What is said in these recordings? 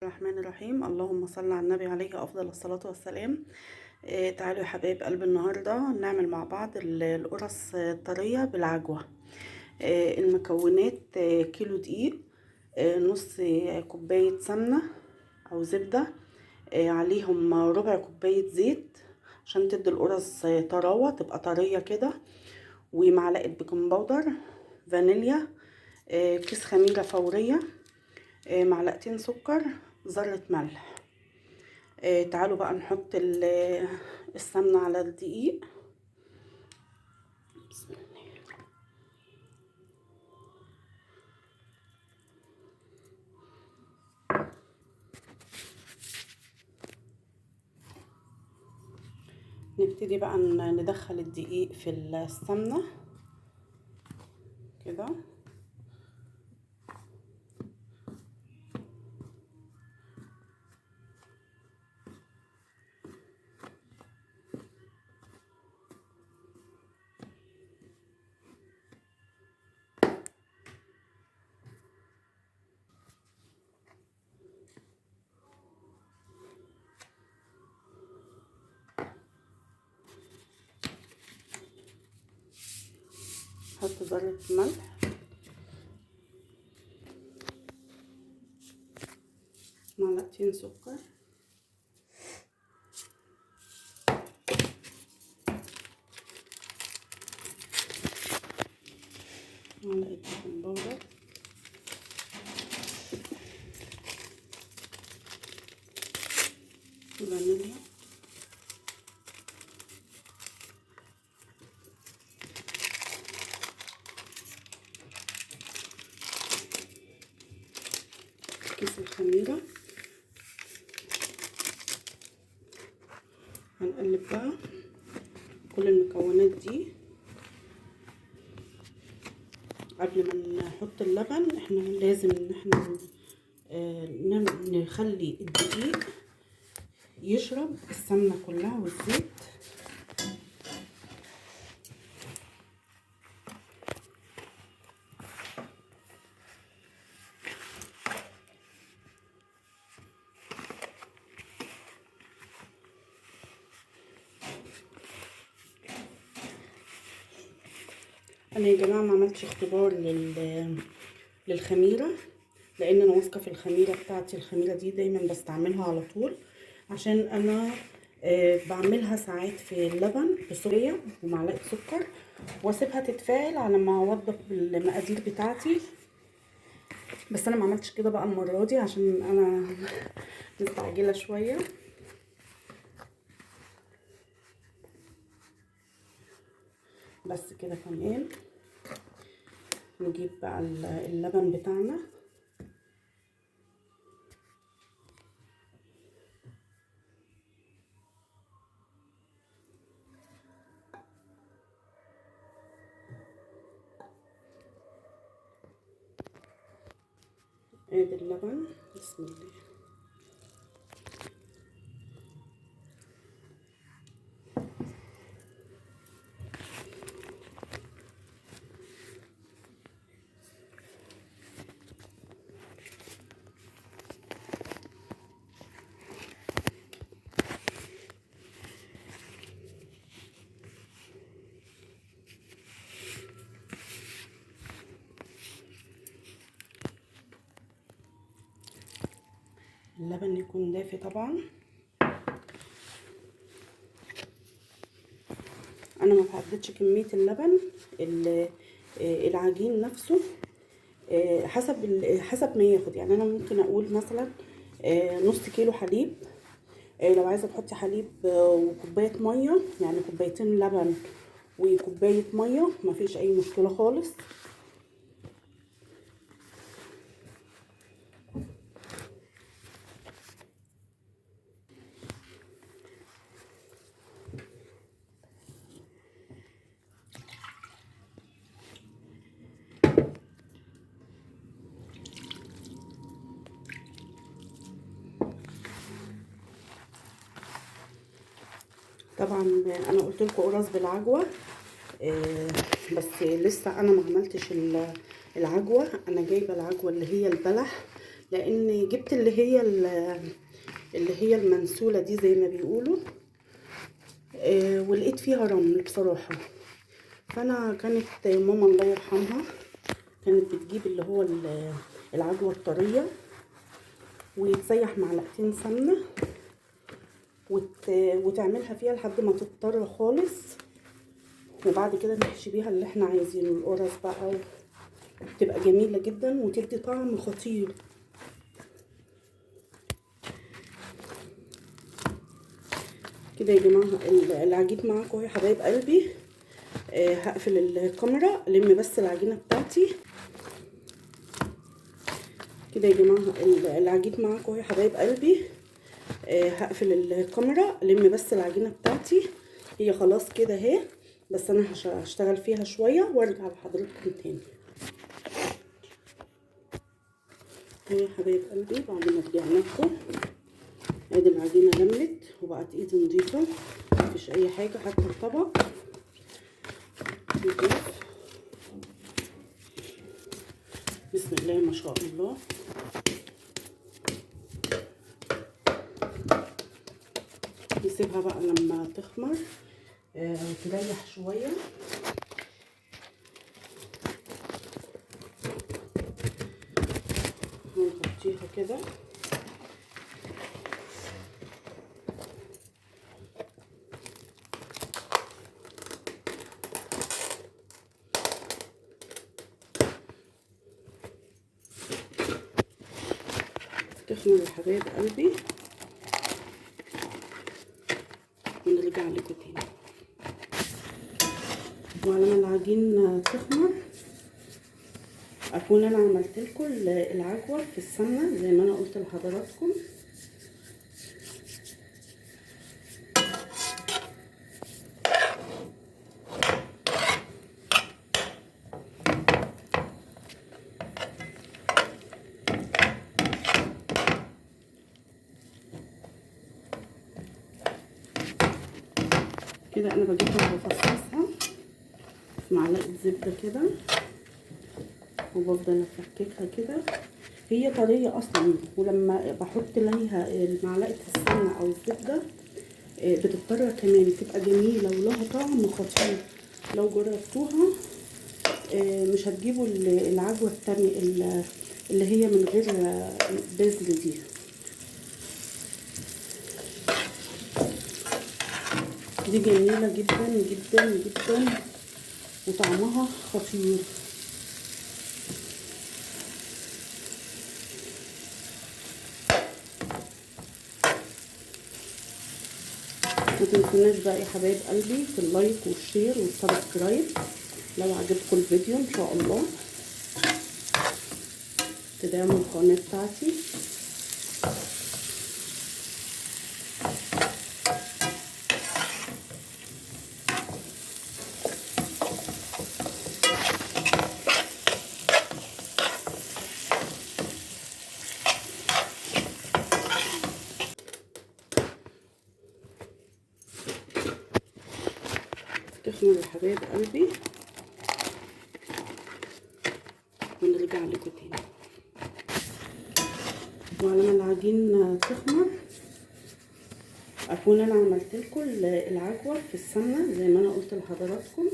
الرحمن الرحيم. اللهم صل على النبي عليه افضل الصلاه والسلام. تعالوا يا حبايب قلب، النهارده نعمل مع بعض القرص الطريه بالعجوه. المكونات: كيلو دقيق، نص كوبايه سمنه او زبده، عليهم ربع كوبايه زيت عشان تدي القرص طراوه، تبقى طريه كده، ومعلقه بيكنج باودر، فانيليا، كيس خميره فوريه، معلقتين سكر، ذرة ملح. تعالوا بقى نحط السمنة على الدقيق. بسم الله. نبتدي بقى ندخل الدقيق في السمنة كده، نحط ذرة ملح، معلقتين سكر، معلقة بيكنج باودر، فانيليا، كيس الخميرة. هنقلب بقى كل المكونات دي. قبل ما نحط اللبن احنا لازم ان احنا نخلي الدقيق يشرب السمنة كلها والزيت. انا يا جماعه ما عملتش اختبار للخميره، لان انا واثقه في الخميره بتاعتي. الخميره دي دايما بستعملها على طول، عشان انا بعملها ساعات في اللبن بسوريا ومعلقه سكر، واسيبها تتفاعل على ما اوضب المقادير بتاعتي. بس انا ما عملتش كده بقى المره دي عشان انا مستعجله شويه. بس كده تمام. نجيب بقى اللبن بتاعنا، ادي اللبن. بسم الله. اللبن يكون دافي طبعا. انا ما بحددش كميه اللبن، العجين نفسه حسب ما ياخد. يعني انا ممكن اقول مثلا نص كيلو حليب. لو عايزه تحطي حليب وكوبايه ميه، يعني كوبايتين لبن وكوبايه ميه، ما فيش اي مشكله خالص. طبعا انا قلت لكم قراص بالعجوه، بس لسه انا ما عملتش العجوه. انا جايبه العجوه اللي هي البلح، لان جبت اللي هي المنسولة دي زي ما بيقولوا، ولقيت فيها رمل بصراحة. فانا كانت ماما الله يرحمها كانت بتجيب اللي هو العجوة الطرية، وتسيح معلقتين سمنة وتعملها فيها لحد ما تضطر خالص، وبعد كده نحشي بيها اللي احنا عايزينه، القرص بقى، بتبقى جميلة جدا وتدي طعم خطير. كده يا جماعة العجين معاكم يا حبايب قلبي. هقفل الكاميرا الم بس العجينة بتاعتي. كده يا جماعة العجين معاكم يا حبايب قلبي. هقفل الكاميرا الم بس العجينة بتاعتي، هي خلاص كده اهي، بس انا هشتغل فيها شوية وارجع لحضراتكم تاني. يا حبايب قلبي بعد ما رجعنا لكم، ادي العجينة لمت وبقت ايدي نضيفة، مفيش اي حاجة، حتى الطبق نضيف. بسم الله ما شاء الله. نسيبها بقى لما تخمر تريح شوية. هنغطيها كده. تخمر يا حبايب قلبي ونرجع لكم تاني. وعلى ما العجين تخمر اكون انا عملت لكم العجوه في السمنه زي ما انا قلت لحضراتكم. كده انا بجيبها وبفصصها في معلقه زبده كده، وبفضل افككها كده. هي طريه اصلا، ولما بحط ليها معلقه السمنه او الزبده بتضطر كمان بتبقى جميله ولها طعم خطير. لو جربتوها مش هتجيبوا العجوه التانية اللي هي من غير بذر دي. دي جميله جدا جدا جدا وطعمها خطير. متنسوناش بقى يا حبايب قلبي في اللايك والشير والسبسكرايب لو عجبكم الفيديو. ان شاء الله تدعموا القناه بتاعتي. تخمر يا حبايب قلبي ونرجع لكم تاني. وعلى ما العجين تخمر اكون انا عملت لكم العجوه في السمنه زي ما انا قلت لحضراتكم.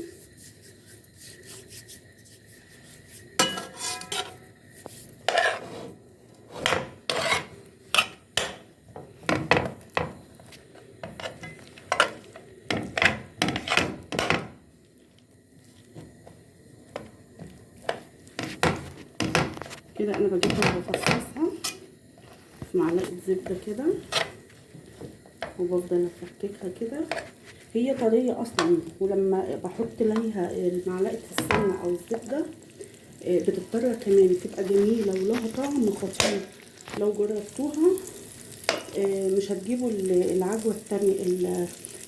كده انا بجيبها وبفصصها في معلقه زبده كده، وبفضل افككها كده. هي طريه اصلا، ولما بحط ليها معلقه السمنه او الزبده بتضطر كمان بتبقى جميله ولها طعم خطير. لو جربتوها مش هتجيبوا العجوه التانية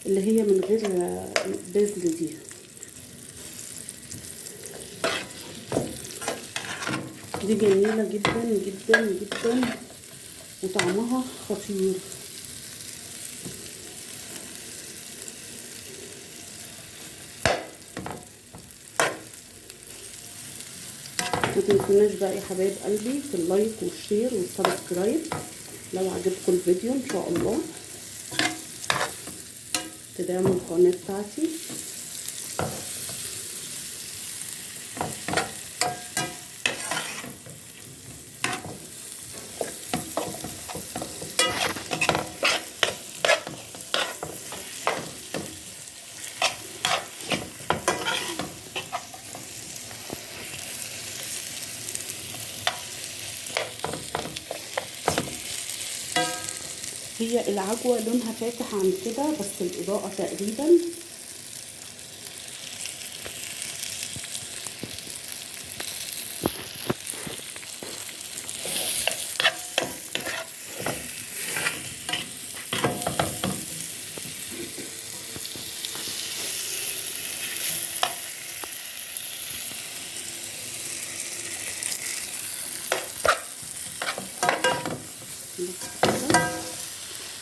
اللي هي من غير بذر دي. دي جميله جدا جدا جدا وطعمها خطير. ما تنسوناش بقى يا حبايب قلبي في اللايك والشير والسبسكرايب لو عجبكم الفيديو ان شاء الله، تدعموا القناه بتاعتي. هي العجوة لونها فاتح عن كده بس الإضاءة تقريبا.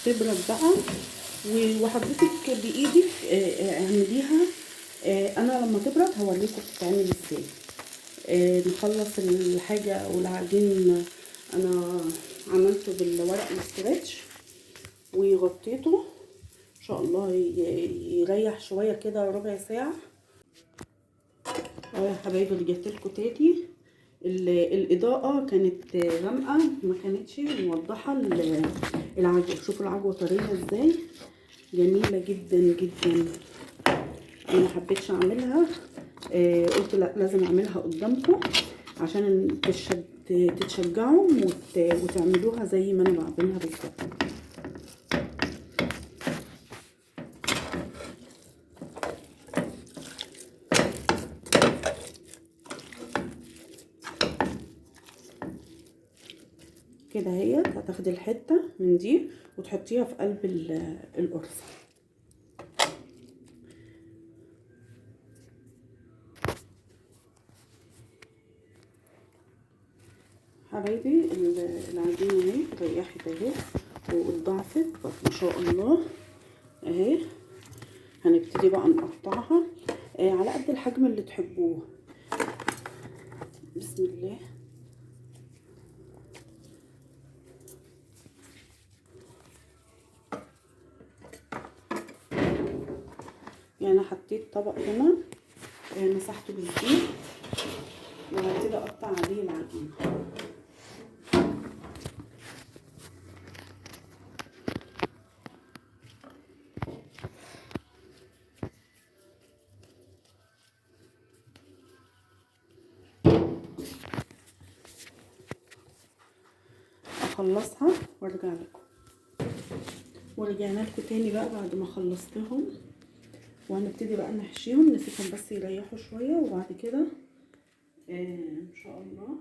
تبرد بقى وحضرتك بايدك اعمليها. انا لما تبرد هوريكم بتتعمل ازاي. نخلص الحاجه والعجين. انا عملته بالورق الاسترتش وغطيته ان شاء الله يريح شويه كده ربع ساعه. يا حبايبي رجعت لكم تاني. الاضاءه كانت غامقه ما كانتش موضحه العجوه. شوفوا العجوه طريه ازاي، جميله جدا جدا. انا ما حبيتش اعملها، قلت لا لازم اعملها قدامكم عشان تتشجعوا وتعملوها زي ما انا بعملها بالظبط. كده اهي هتاخدي الحته من دي وتحطيها في قلب القرصه. حبايبي العجينه اهي ريحت اهي واتضاعفت ما شاء الله اهي. هنبتدي بقى نقطعها على قد الحجم اللي تحبوه. بسم الله. يعني حطيت طبق هنا مسحته بالزيت وهبتدي اقطع عليه العجينه. اخلصها وارجع لكم. ورجعنا لكم تاني بقى بعد ما خلصتهم وهنبتدي بقى نحشيهم. نسيبهم بس يريحوا شويه وبعد كده ان شاء الله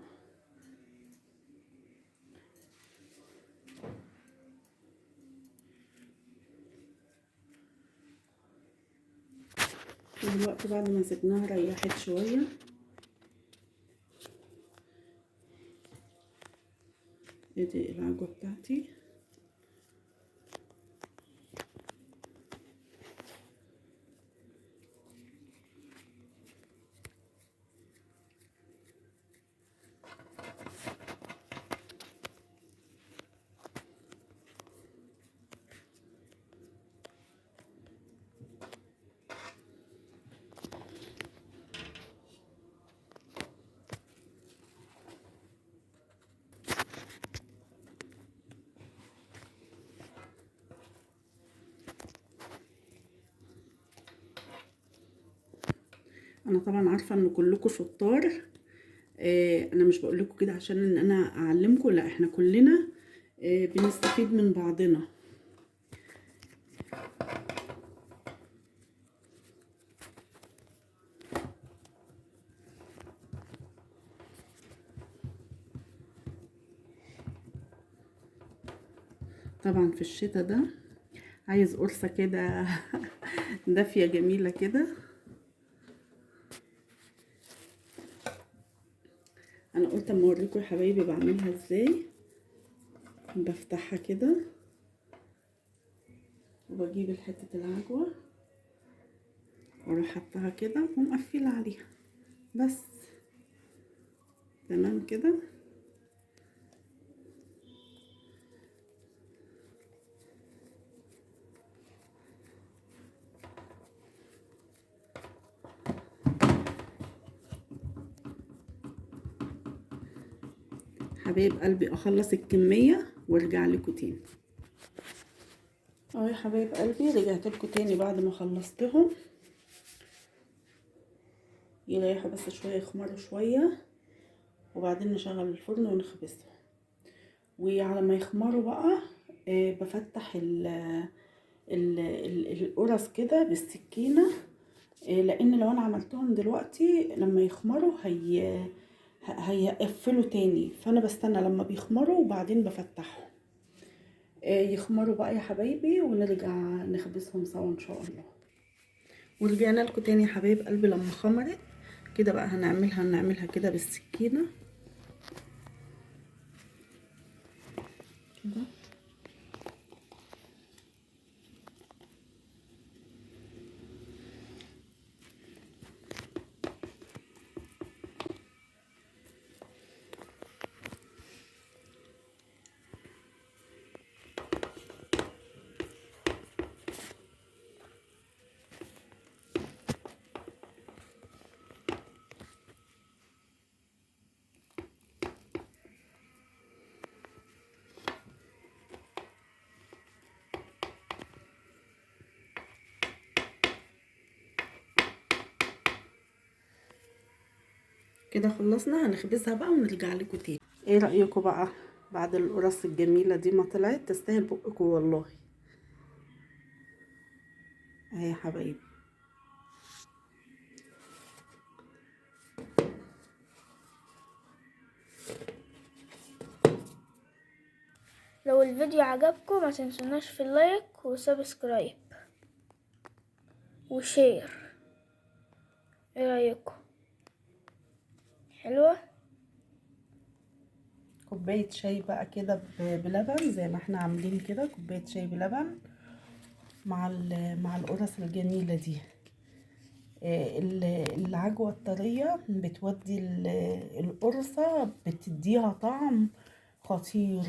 دلوقتي بعد ما سيبناها ريحت شويه ادي العجوه بتاعتي. انا طبعا عارفه ان كلكم شطار. انا مش بقول لكم كده عشان ان انا اعلمكم، لا احنا كلنا بنستفيد من بعضنا. طبعا في الشتاء ده عايز قرصه كده دافيه جميله كده. انا قلت اما اوريكم يا حبايبي بعملها ازاي. بفتحها كده وبجيب حته العجوه واروح حطها كده ومقفله عليها بس. تمام كده. حبايب قلبي اخلص الكمية وارجع لكم تاني. اهو يا حبايب قلبي رجعت لكم تاني بعد ما خلصتهم. يريحوا بس شوية، يخمروا شوية، وبعدين نشغل الفرن ونخبزهم. وعلى ما يخمروا بقى بفتح القرص كده بالسكينة، لان لو انا عملتهم دلوقتي لما يخمروا هيقفلوا تاني، فانا بستنى لما بيخمروا وبعدين بفتحهم. يخمروا بقى يا حبايبي ونرجع نخبزهم سوا ان شاء الله. ورجعنا لكم تاني يا حبايب قلبي. لما خمرت كده بقى هنعملها كده بالسكينة كده. كده خلصنا، هنخبزها بقى ونرجع لكم تاني. ايه رأيكم بقى بعد القرص الجميلة دي؟ ما طلعت تستاهل بقكم والله. اهي يا حبايبي. لو الفيديو عجبكم ما تنسوناش في اللايك وسبسكرايب وشير. ايه رايكم؟ حلوه. كوباية شاي بقى كده بلبن، زي ما احنا عاملين كده، كوباية شاي بلبن مع القرص الجميلة دي. العجوة الطرية بتودي القرصة، بتديها طعم خطير.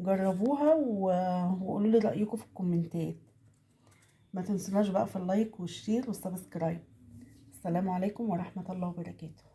جربوها وقولوا لي رأيكم في الكومنتات. ما تنسوناش بقى في اللايك والشير والسبسكرايب. السلام عليكم ورحمة الله وبركاته.